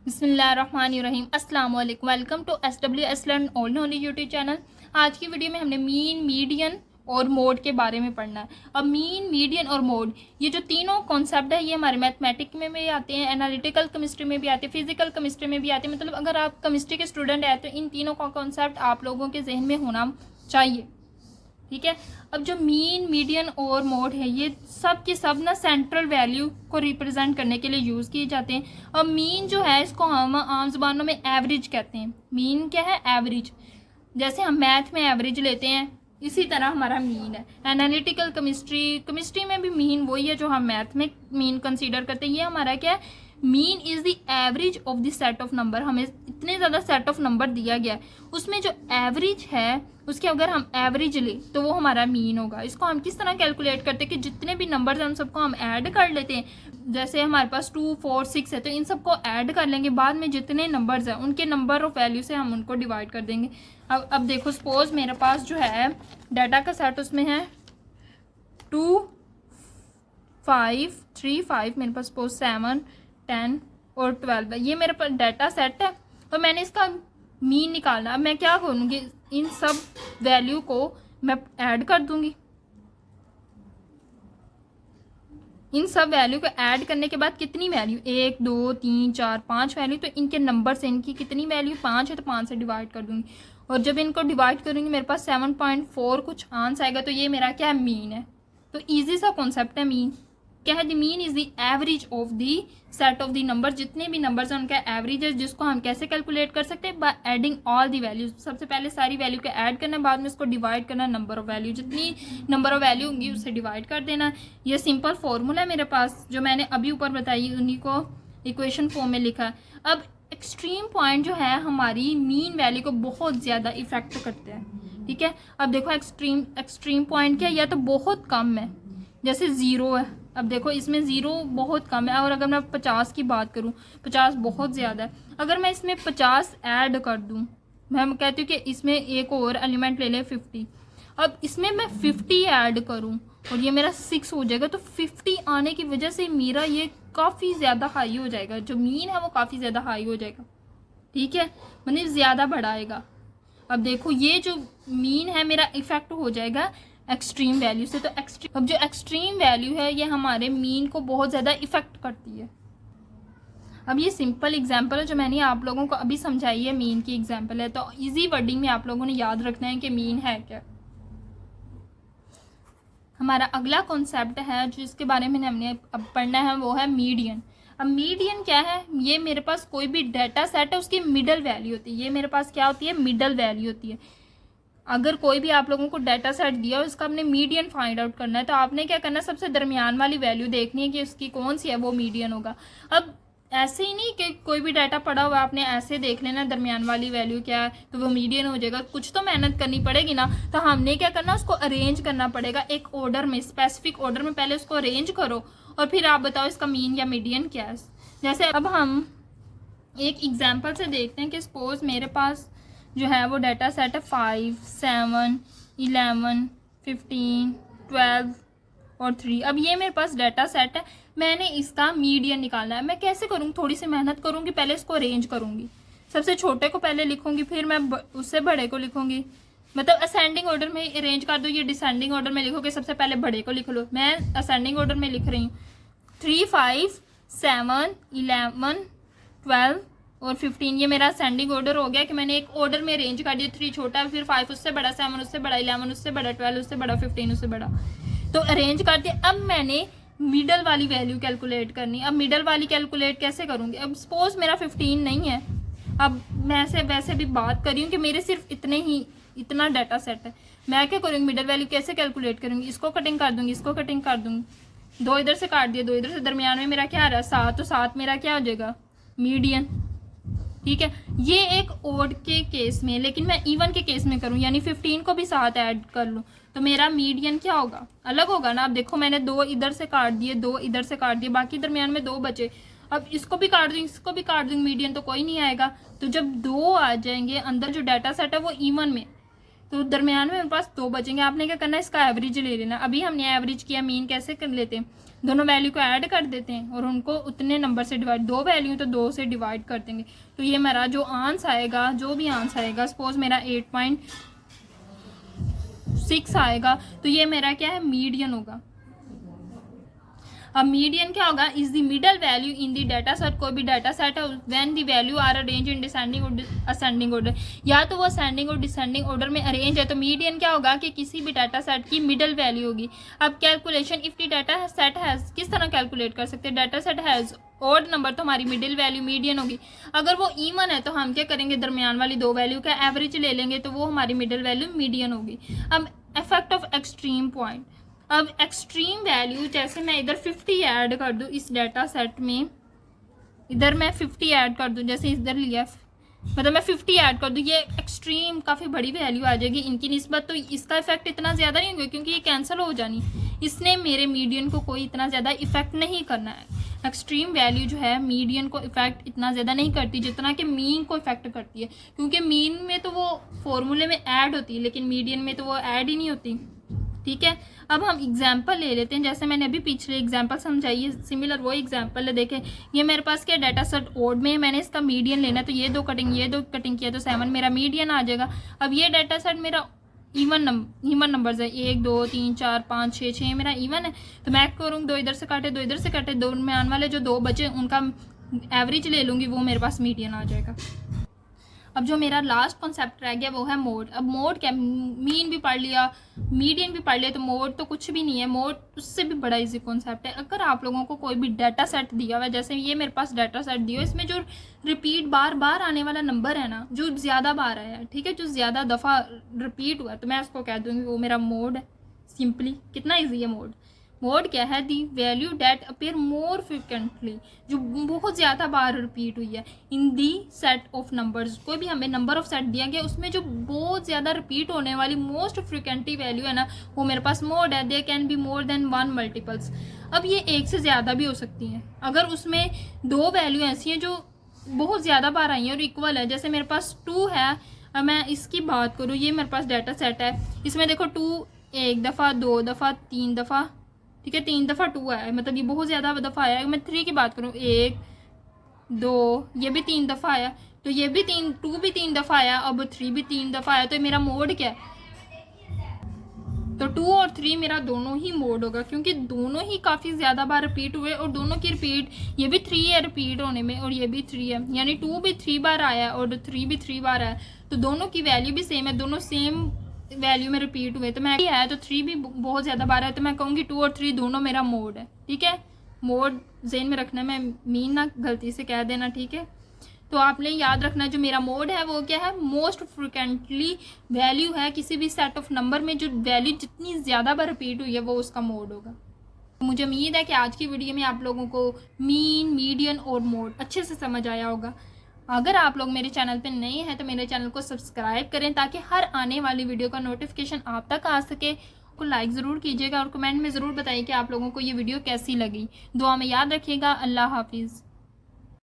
बिस्मिल्लाहिर्रहमानिर्रहीम अस्सलाम वालेकुम। Welcome to SWS learn all knowledge YouTube channel. आज की वीडियो में हमने मीन, मीडियन और मोड के बारे में पढ़ना है। अब मीन, मीडियन और मोड, ये जो तीनों कॉन्सेप्ट है ये हमारे मैथमेटिक्स में भी आते हैं, एनालिटिकल केमिस्ट्री में भी आते हैं, फिजिकल केमिस्ट्री में भी आते हैं। मतलब अगर आप केमिस्ट्री के स्टूडेंट हैं तो इन तीनों का कॉन्सेप्ट आप लोगों के जहन में होना चाहिए। ठीक है। अब जो मीन, मीडियन और मोड है ये सब के सब ना सेंट्रल वैल्यू को रिप्रेजेंट करने के लिए यूज़ किए जाते हैं। अब मीन जो है इसको हम आम जुबानों में एवरेज कहते हैं। मीन क्या है? एवरेज। जैसे हम मैथ में एवरेज लेते हैं इसी तरह हमारा मीन है। एनालिटिकल केमिस्ट्री में भी मीन वही है जो हम मैथ में मीन कंसीडर करते हैं। ये हमारा क्या है? Mean is the average of the set of number. हमें इतने ज़्यादा सेट ऑफ नंबर दिया गया है, उसमें जो एवरेज है उसके अगर हम एवरेज ले तो वो हमारा मीन होगा। इसको हम किस तरह कैलकुलेट करते हैं कि जितने भी नंबर्स हैं उन सबको हम ऐड कर लेते हैं। जैसे हमारे पास 2, 4, 6 है तो इन सबको ऐड कर लेंगे, बाद में जितने नंबर्स हैं उनके नंबर ऑफ वैल्यू से हम उनको डिवाइड कर देंगे। अब देखो, सपोज मेरे पास जो है डाटा का सेट, उसमें है 2, 5, 3, 5, मेरे पास सपोज 7, 10 और 12 है। ये मेरे पास डाटा सेट है और मैंने इसका मीन निकालना। अब मैं क्या करूँगी, इन सब वैल्यू को मैं ऐड कर दूंगी। इन सब वैल्यू को ऐड करने के बाद कितनी वैल्यू, 1, 2, 3, 4, 5 वैल्यू, तो इनके नंबर से इनकी कितनी वैल्यू 5 है तो 5 से डिवाइड कर दूंगी। और जब इनको डिवाइड करूंगी मेरे पास 7.4 कुछ आंसर आएगा, तो ये मेरा क्या है? मीन है। तो ईजी सा कॉन्सेप्ट है मीन। क्या है? The mean is the average of the set of the number. जितने भी नंबर्स हैं उनका एवरेज है, जिसको हम कैसे कैलकुलेट कर सकते हैं? By adding all the values. सबसे पहले सारी वैल्यू को ऐड करना, बाद में उसको डिवाइड करना नंबर ऑफ वैल्यू। जितनी नंबर ऑफ वैल्यू होंगी उससे डिवाइड कर देना। ये सिंपल फॉर्मूला है मेरे पास जो मैंने अभी ऊपर बताई, उन्हीं को इक्वेशन फॉर्म में लिखा है। अब एक्सट्रीम पॉइंट जो है हमारी मीन वैल्यू को बहुत ज़्यादा इफेक्ट करते हैं। ठीक है। अब देखो एक्सट्रीम पॉइंट क्या है? या तो बहुत कम है, जैसे 0 है। अब देखो इसमें 0 बहुत कम है, और अगर मैं 50 की बात करूं, 50 बहुत ज़्यादा है। अगर मैं इसमें 50 ऐड कर दूं, मैं कहती हूँ कि इसमें एक और एलिमेंट ले लें 50। अब इसमें मैं 50 ऐड करूं और ये मेरा 6 हो जाएगा, तो 50 आने की वजह से मेरा ये काफ़ी ज़्यादा हाई हो जाएगा। जो मीन है वो काफ़ी ज़्यादा हाई हो जाएगा। ठीक है, मतलब ज़्यादा बढ़ाएगा। अब देखो ये जो मीन है मेरा इफेक्ट हो जाएगा एक्सट्रीम वैल्यू से। तो अब जो एक्सट्रीम वैल्यू है ये हमारे मीन को बहुत ज़्यादा इफेक्ट करती है। अब ये सिंपल एग्जांपल है जो मैंने आप लोगों को अभी समझाई है, मीन की एग्जांपल है। तो इजी वर्डिंग में आप लोगों ने याद रखना है कि मीन है क्या। हमारा अगला कॉन्सेप्ट है जो इसके बारे में हमने अब पढ़ना है वो है मीडियन। अब मीडियन क्या है? ये मेरे पास कोई भी डाटा सेट है उसकी मिडल वैल्यू होती है। ये मेरे पास क्या होती है? मिडल वैल्यू होती है। अगर कोई भी आप लोगों को डाटा सेट दिया हो इसका आपने मीडियन फाइंड आउट करना है, तो आपने क्या करना है? सबसे दरमियान वाली वैल्यू देखनी है कि उसकी कौन सी है, वो मीडियन होगा। अब ऐसे ही नहीं कि कोई भी डाटा पड़ा हुआ आपने ऐसे देख लेना दरमियान वाली वैल्यू क्या है तो वो मीडियन हो जाएगा। कुछ तो मेहनत करनी पड़ेगी ना। तो हमने क्या करना, उसको अरेंज करना पड़ेगा एक ऑर्डर में, स्पेसिफिक ऑर्डर में। पहले उसको अरेंज करो और फिर आप बताओ इसका मीन या मीडियन क्या है। जैसे अब हम एक एग्जाम्पल से देखते हैं कि सपोज मेरे पास जो है वो डाटा सेट है 5, 7, 11, 15, 12 और 3। अब ये मेरे पास डाटा सेट है, मैंने इसका मीडियन निकालना है। मैं कैसे करूँगी? थोड़ी सी मेहनत करूँगी, पहले इसको अरेंज करूँगी। सबसे छोटे को पहले लिखूँगी, फिर मैं उससे बड़े को लिखूँगी। मतलब असेंडिंग ऑर्डर में अरेंज कर दो, ये डिसेंडिंग ऑर्डर में लिखोगे, सबसे पहले बड़े को लिख लो। मैं असेंडिंग ऑर्डर में लिख रही हूँ। 3, 5, 7, 11, 12 और 15। ये मेरा असेंडिंग ऑर्डर हो गया कि मैंने एक ऑर्डर में अरेंज कर दिया। 3 छोटा, फिर 5 उससे बड़ा, 7 उससे बड़ा, 11 उससे बड़ा, 12 उससे बड़ा, 15 उससे बड़ा, तो अरेंज कर दिया। अब मैंने मिडल वाली वैल्यू कैलकुलेट करनी। अब मिडल वाली कैलकुलेट कैसे करूँगी? अब सपोज मेरा 15 नहीं है। अब मैं से वैसे भी बात कर रही हूँ कि मेरे सिर्फ इतना डाटा सेट है। मैं क्या करूँगी? मिडल वैल्यू कैसे कैलकुलेट करूँगी? इसको कटिंग कर दूँगी, इसको कटिंग कर दूँगी। 2 इधर से काट दिया, 2 इधर से, दरमियान में मेरा क्या आ रहा है? 7। तो 7 मेरा क्या हो जाएगा? मीडियन। ठीक है, ये एक ओड के केस में। लेकिन मैं इवन के केस में करूं, यानी 15 को भी साथ ऐड कर लूं, तो मेरा मीडियन क्या होगा? अलग होगा ना। अब देखो मैंने 2 इधर से काट दिए, 2 इधर से काट दिए, बाकी दरमियान में 2 बचे। अब इसको भी काट दूँ, इसको भी काट दूँ, मीडियन तो कोई नहीं आएगा। तो जब 2 आ जाएंगे अंदर जो डाटा सेट है वो इवन में, तो दरमियान में मेरे पास 2 बचेंगे। आपने क्या करना है, इसका एवरेज ले लेना। अभी हमने एवरेज किया, मीन कैसे कर लेते हैं, दोनों वैल्यू को ऐड कर देते हैं और उनको उतने नंबर से डिवाइड, 2 वैल्यू तो 2 से डिवाइड कर देंगे। तो ये मेरा जो आंसर आएगा, जो भी आंसर आएगा, सपोज मेरा 8.6 आएगा, तो ये मेरा क्या है, मीडियन होगा। अब मीडियन क्या होगा, is the middle value in the data set. कोई भी डाटा सेट है when the value are arrange in descending और असेंडिंग ऑर्डर, या तो वो असेंडिंग और डिसेंडिंग ऑर्डर में अरेंज है, तो मीडियन क्या होगा कि किसी भी डाटा सेट की मिडल वैल्यू होगी। अब calculation, if the data set has, किस तरह कैलकुलेट कर सकते हैं, data set has odd number, तो हमारी मिडिल वैल्यू मीडियन होगी। अगर वो इवन है तो हम क्या करेंगे, दरमियान वाली 2 वैल्यू का एवरेज ले लेंगे, तो वो हमारी मिडिल वैल्यू मीडियन होगी। अब इफेक्ट ऑफ एक्सट्रीम पॉइंट, अब एक्सट्रीम वैल्यू, जैसे मैं इधर 50 ऐड कर दूँ इस डाटा सेट में, इधर मैं 50 ऐड कर दूँ, जैसे इधर लिया, मतलब मैं 50 ऐड कर दूँ, ये एक्सट्रीम काफ़ी बड़ी वैल्यू आ जाएगी इनकी निस्बत, तो इसका इफेक्ट इतना ज़्यादा नहीं होगा क्योंकि ये कैंसिल हो जानी, इसने मेरे मीडियन को कोई इतना ज़्यादा इफेक्ट नहीं करना है। एक्सट्रीम वैल्यू जो है मीडियन को इफेक्ट इतना ज़्यादा नहीं करती जितना कि मीन को इफेक्ट करती है, क्योंकि मीन में तो वो फॉर्मूले में ऐड होती है लेकिन मीडियन में तो वो ऐड ही नहीं होती। ठीक है, अब हम एग्जाम्पल ले लेते हैं, जैसे मैंने अभी पिछले एग्जाम्पल समझाई है, सिमिलर वो एग्जाम्पल है। देखें, ये मेरे पास क्या डाटा सेट ओड में है, मैंने इसका मीडियन लेना है, तो ये 2 कटिंग किया तो 7 मेरा मीडियन आ जाएगा। अब ये डाटा सेट मेरा इवन नंबर्स है, 1 2 3 4 5 6 6 मेरा इवन है, तो मैं करूँ 2 इधर से काटे 2 इधर से काटे, 2 में आने वाले जो 2 बचे उनका एवरेज ले लूँगी, वो मेरे पास मीडियन आ जाएगा। अब जो मेरा लास्ट कॉन्सेप्ट रह गया वो है मोड। अब मोड क्या, मीन भी पढ़ लिया, मीडियन भी पढ़ लिया, तो मोड तो कुछ भी नहीं है, मोड उससे भी बड़ा इजी कॉन्सेप्ट है। अगर आप लोगों को कोई भी डाटा सेट दिया हुआ है, जैसे ये मेरे पास डाटा सेट दिया है, इसमें जो रिपीट बार बार आने वाला नंबर है ना, जो ज़्यादा बार आया है, ठीक है, जो ज़्यादा दफ़ा रिपीट हुआ है, तो मैं उसको कह दूँगी वो मेरा मोड है। सिंपली कितना ईजी है मोड। मोड क्या है, the value that appear more frequently, जो बहुत ज़्यादा बार रिपीट हुई है, in the set of numbers. कोई भी हमें नंबर ऑफ सेट दिया गया, उसमें जो बहुत ज़्यादा रिपीट होने वाली मोस्ट फ्रिक्वेंटली वैल्यू है ना, वो मेरे पास मोड है। They can be more than 1 multiples. अब ये एक से ज़्यादा भी हो सकती हैं, अगर उसमें 2 वैल्यू ऐसी हैं जो बहुत ज़्यादा बार आई हैं और इक्वल है। जैसे मेरे पास 2 है, अब मैं इसकी बात करूँ, ये मेरे पास डाटा सेट है, इसमें देखो 2 1 दफ़ा 2 दफ़ा 3 दफ़ा, ठीक है, 3 दफ़ा 2 है, मतलब ये बहुत ज़्यादा दफ़ा आया है। मैं 3 की बात करूँ, 1 2, ये भी 3 दफ़ा आया, तो ये भी 2 भी 3 दफ़ा आया, अब 3 भी 3 दफ़ा आया, तो मेरा मोड क्या है, तो 2 और 3 मेरा दोनों ही मोड होगा, क्योंकि दोनों ही काफ़ी ज़्यादा बार रिपीट हुए और दोनों की रिपीट, ये भी 3 है रिपीट होने में और ये भी 3 है, यानी 2 भी 3 बार आया और 3 भी 3 बार आया, तो दोनों की वैल्यू भी सेम है, दोनों सेम वैल्यू में रिपीट हुए, तो मैं है तो 3 भी बहुत ज़्यादा बार है, तो मैं कहूँगी 2 और 3 दोनों मेरा मोड है। ठीक है, मोड ज़हन में रखना, मैं मीन ना गलती से कह देना, ठीक है। तो आपने याद रखना, जो मेरा मोड है वो क्या है, मोस्ट फ्रिक्वेंटली वैल्यू है किसी भी सेट ऑफ नंबर में, जो वैल्यू जितनी ज़्यादा बार रिपीट हुई है वो उसका मोड होगा। मुझे उम्मीद है कि आज की वीडियो में आप लोगों को मीन, मीडियन और मोड अच्छे से समझ आया होगा। अगर आप लोग मेरे चैनल पे नए हैं तो मेरे चैनल को सब्सक्राइब करें ताकि हर आने वाली वीडियो का नोटिफिकेशन आप तक आ सके। को लाइक ज़रूर कीजिएगा और कमेंट में ज़रूर बताइए कि आप लोगों को ये वीडियो कैसी लगी। दुआ में याद रखिएगा। अल्लाह हाफिज़।